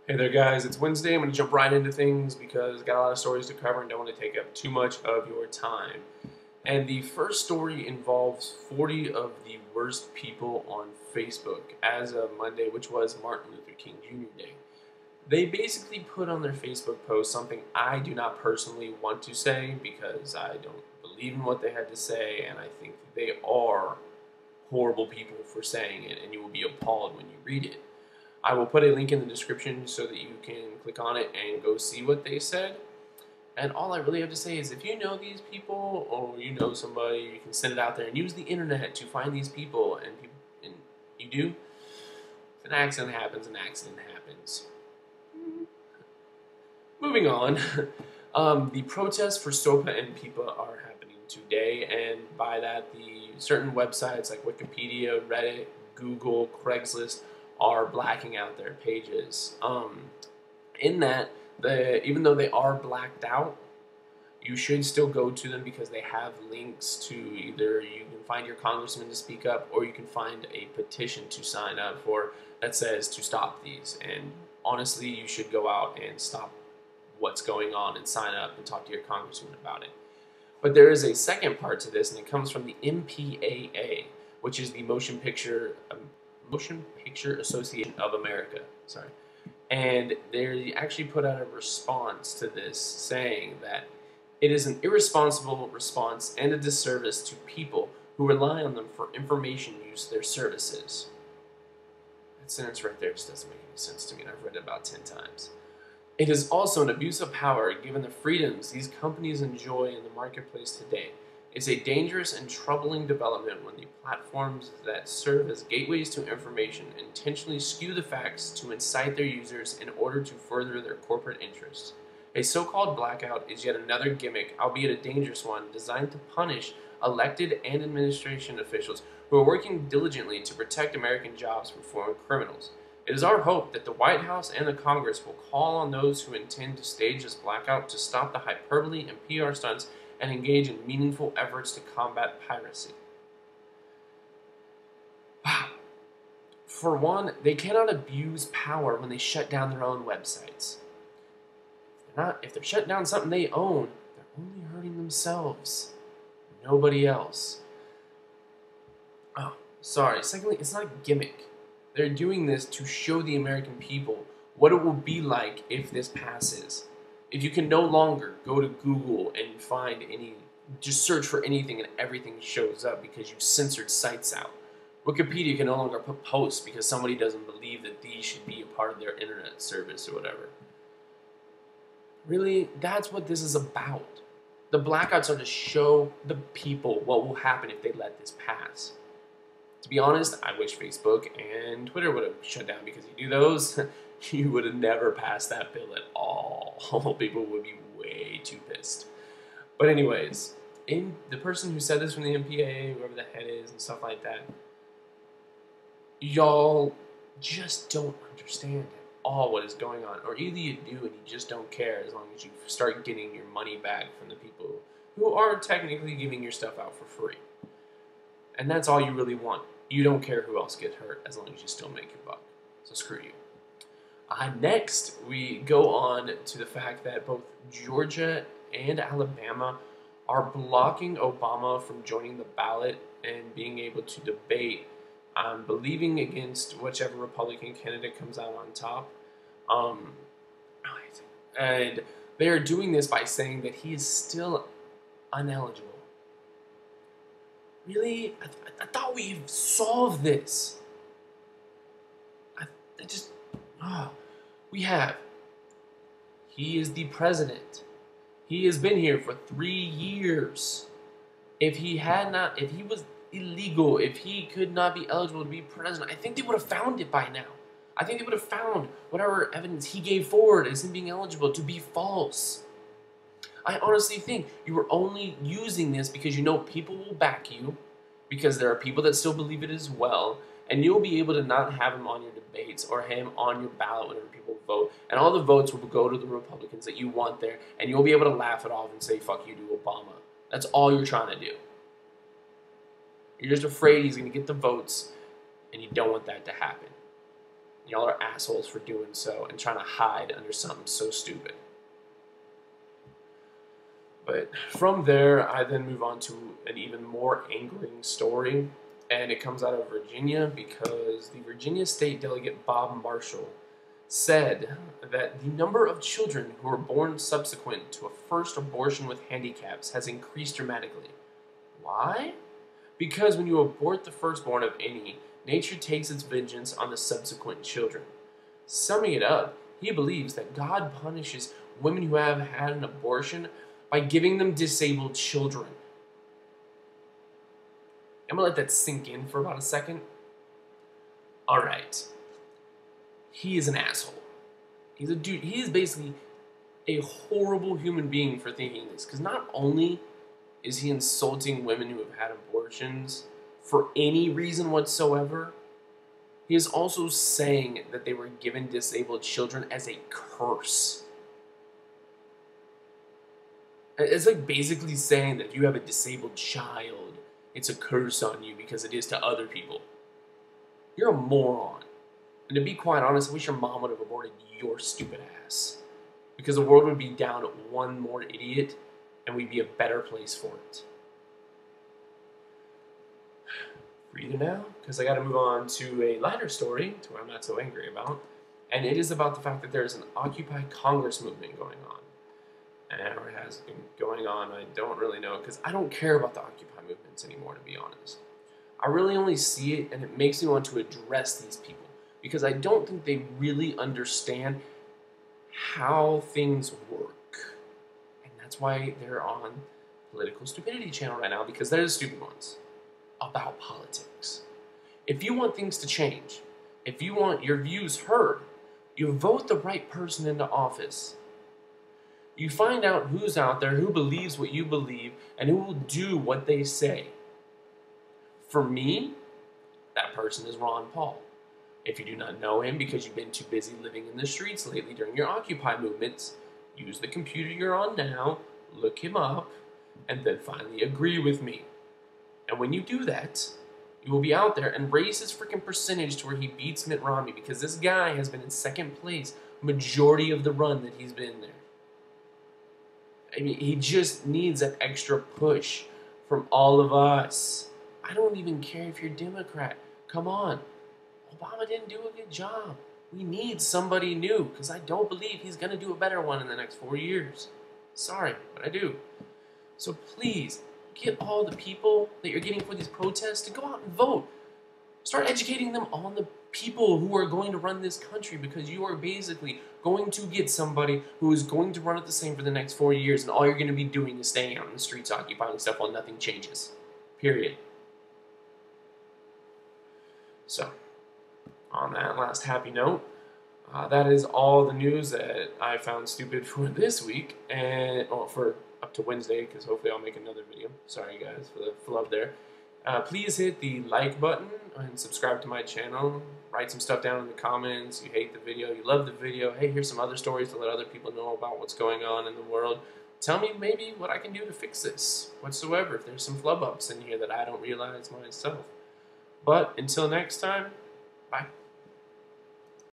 Hey there guys, it's Wednesday. I'm going to jump right into things because I've got a lot of stories to cover and don't want to take up too much of your time. And the first story involves 40 of the worst people on Facebook as of Monday, which was Martin Luther King Jr. Day. They basically put on their Facebook post something I do not personally want to say because I don't believe in what they had to say, and I think that they are horrible people for saying it, and you will be appalled when you read it. I will put a link in the description so that you can click on it and go see what they said. And all I really have to say is if you know these people or you know somebody, you can send it out there and use the internet to find these people. And you do, if an accident happens, an accident happens. Moving on, the protests for SOPA and PIPA are happening today, and by that, the certain websites like Wikipedia, Reddit, Google, Craigslist are blacking out their pages. In that, even though they are blacked out, you should still go to them because they have links to either you can find your congressman to speak up or you can find a petition to sign up for that says to stop these. And honestly, you should go out and stop what's going on and sign up and talk to your congressman about it. But there is a second part to this, and it comes from the MPAA, which is the Motion Picture Association of America. Sorry. And they actually put out a response to this saying that it is an irresponsible response and a disservice to people who rely on them for information use of their services. That sentence right there just doesn't make any sense to me, and I've read it about 10 times. It is also an abuse of power given the freedoms these companies enjoy in the marketplace today. It's a dangerous and troubling development when the platforms that serve as gateways to information intentionally skew the facts to incite their users in order to further their corporate interests. A so-called blackout is yet another gimmick, albeit a dangerous one, designed to punish elected and administration officials who are working diligently to protect American jobs from foreign criminals. It is our hope that the White House and the Congress will call on those who intend to stage this blackout to stop the hyperbole and PR stunts and engage in meaningful efforts to combat piracy. Wow. For one, they cannot abuse power when they shut down their own websites. If they're shutting down something they own, they're only hurting themselves, nobody else. Oh, sorry. Secondly, it's not a gimmick. They're doing this to show the American people what it will be like if this passes. If you can no longer go to Google and find just search for anything and everything shows up because you censored sites out. Wikipedia can no longer put posts because somebody doesn't believe that these should be a part of their internet service or whatever. Really, that's what this is about. The blackouts are to show the people what will happen if they let this pass. To be honest, I wish Facebook and Twitter would have shut down because you do those, you would have never passed that bill at all. People would be way too pissed. But anyways, the person who said this from the MPAA, whoever the head is and stuff like that, y'all just don't understand at all what is going on. Or either you do and you just don't care as long as you start getting your money back from the people who are technically giving your stuff out for free. And that's all you really want. You don't care who else gets hurt as long as you still make your buck. So screw you. Next, we go on to the fact that both Georgia and Alabama are blocking Obama from joining the ballot and being able to debate, believing against whichever Republican candidate comes out on top. And they are doing this by saying that he is still uneligible. Really? I thought we solved this. We have. He is the president. He has been here for 3 years. If he was illegal, if he could not be eligible to be president, I think they would have found it by now. I think they would have found whatever evidence he gave forward as him being eligible to be false. I honestly think you were only using this because you know people will back you, because there are people that still believe it as well, and you'll be able to not have him on your debates or him on your ballot whenever people vote, and all the votes will go to the Republicans that you want there, and you'll be able to laugh it off and say, fuck you to Obama. That's all you're trying to do. You're just afraid he's going to get the votes, and you don't want that to happen. Y'all are assholes for doing so and trying to hide under something so stupid. But from there, I then move on to an even more angering story, and it comes out of Virginia because the Virginia State Delegate Bob Marshall said that the number of children who are born subsequent to a first abortion with handicaps has increased dramatically. Why? Because when you abort the firstborn of any, nature takes its vengeance on the subsequent children. Summing it up, he believes that God punishes women who have had an abortion by giving them disabled children. I'm gonna let that sink in for about a second. Alright. He is an asshole. He's a dude. He is basically a horrible human being for thinking this. Because not only is he insulting women who have had abortions for any reason whatsoever, he is also saying that they were given disabled children as a curse. It's like basically saying that if you have a disabled child, it's a curse on you because it is to other people. You're a moron. And to be quite honest, I wish your mom would have aborted your stupid ass. Because the world would be down one more idiot, and we'd be a better place for it. Breathe now, because I gotta move on to a lighter story, to where I'm not so angry about. And it is about the fact that there's an Occupy Congress movement going on. Or it has been going on, I don't really know, because I don't care about the Occupy movements anymore, to be honest. I really only see it, and it makes me want to address these people, because I don't think they really understand how things work. And that's why they're on Political Stupidity channel right now, because they're the stupid ones about politics. If you want things to change, if you want your views heard, you vote the right person into office. You find out who's out there, who believes what you believe, and who will do what they say. For me, that person is Ron Paul. If you do not know him because you've been too busy living in the streets lately during your Occupy movements, use the computer you're on now, look him up, and then finally agree with me. And when you do that, you will be out there and raise his freaking percentage to where he beats Mitt Romney, because this guy has been in second place majority of the run that he's been there. I mean, he just needs that extra push from all of us. I don't even care if you're Democrat. Come on. Obama didn't do a good job. We need somebody new, because I don't believe he's going to do a better one in the next 4 years. Sorry, but I do. So please, get all the people that you're getting for these protests to go out and vote. Start educating them on the people who are going to run this country, because you are basically going to get somebody who is going to run it the same for the next 4 years, and all you're going to be doing is staying out in the streets occupying stuff while nothing changes. Period. So, on that last happy note, that is all the news that I found stupid for this week, and for up to Wednesday, because hopefully I'll make another video. Sorry guys for the flub there. Please hit the like button and subscribe to my channel. Write some stuff down in the comments. You hate the video, you love the video. Hey, here's some other stories to let other people know about what's going on in the world. Tell me maybe what I can do to fix this whatsoever, if there's some flub ups in here that I don't realize myself. But until next time, bye.